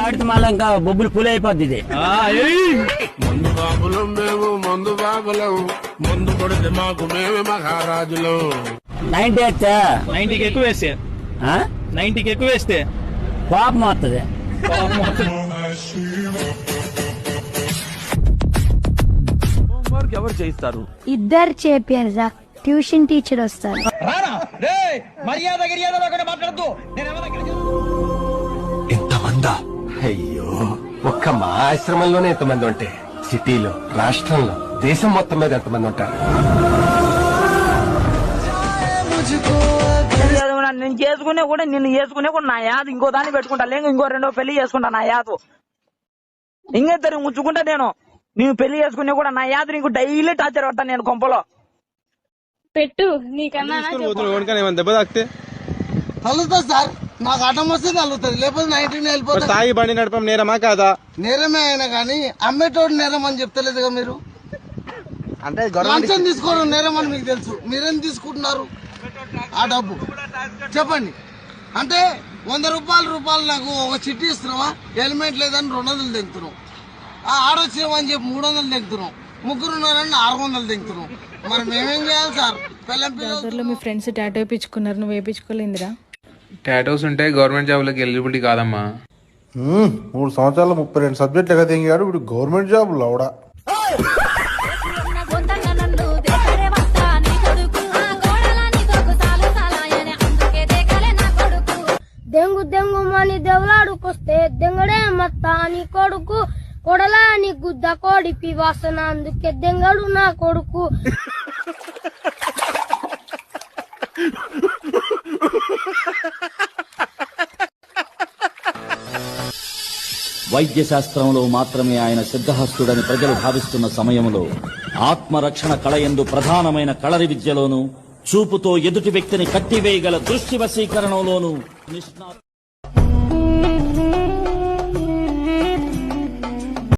ఆడితే మళ్ళీ ఇంకా బొబ్బులు పులి అయిపోద్ది ఇది. మందు బాబులం మేము మందు బాబులం మందు కొడితే మాకు మేమే మహారాజులం. 90 వేస్తే 90కి ఎక్కువ వేస్తే 90కి ఎక్కువ వేస్తే కోపం వస్తుంది. హోంవర్క్ ఎవరు చేయిస్తారు? ఇద్దరు చేపారు సార్, ట్యూషన్ టీచర్ వస్తారు. ఎంతమందా? అయ్యో, ఒక్క మా ఆశ్రమంలోనే ఎంతమంది ఉంటే సిటీలో, రాష్ట్రంలో, దేశం మొత్తం మీద ఎంతమంది ఉంటారు? నేను చేసుకునే కూడా నిన్ను చేసుకునే కూడా నా యాదు ఇంకో దాన్ని పెట్టుకుంటా, లేక ఇంకో రెండో పెళ్లి చేసుకుంటా నా యాదు. ఇంకిద్దరు ఉంచుకుంటా నేను. నీవు పెళ్లి చేసుకునే కూడా నా యాదు నీకు డైలీ టార్చర్ పడతాను నేను కొంపలో. పెట్టు నీకన్నా దెబ్బ తాకితే తల్లుతుంది సార్, నాకు అడ్డం వస్తే తల్లుతుంది, లేకపోతే 19 వెళ్ళిపోతుంది. తాగి బండి నడపం నేరమా కాదా? నేరమే అయినా కానీ అమ్మేటోడు నేరం అని చెప్తలేదుగా మీరు. అంటే లంచం తీసుకోవడం నేరం అని మీకు తెలుసు, మీరేం తీసుకుంటున్నారు ఆ డబ్బు చెప్పండి. అంటే 100 రూపాయలు నాకు ఒక చిట్టి ఇస్తున్నావా, హెల్మెట్ లేదని 200 తెంగుతున్నాం, ఆడొచ్చినామని చెప్పి 300 తెంగుతున్నాం, ముగ్గురు ఉన్నారని 600 తెంగుతున్నాం. మరి మేమేం చేయాలి సార్? జాతరలో మీ ఫ్రెండ్స్ టాటూ వేయించుకున్నారు, నువ్వు వేయించుకోలేదురా? టాటోస్ ఉంటే గవర్నమెంట్ జాబ్లోకి ఎలిజిబిలిటీ కాదమ్మా. 3 సంవత్సరాలు 32 సబ్జెక్టులు కదా తెంగాడు ఇప్పుడు గవర్నమెంట్ జాబ్ లవడా. దెంగు దెంగు మని దేవులాడుకొస్తే దెంగడే మత్తా నీ కొడుకు, కొడలా నీ గుద్ద కోడిపి వాసన అందుకే దెంగడు నా కొడుకు. వైద్య శాస్త్రంలో మాత్రమే ఆయన సిద్ధహస్తుడని ప్రజలు భావిస్తున్న సమయంలో ఆత్మరక్షణ కళయందు ప్రధానమైన కళరి విద్యలోనూ, చూపుతో ఎదుటి వ్యక్తిని కట్టివేయగల దృష్టి వశీకరణలోనూ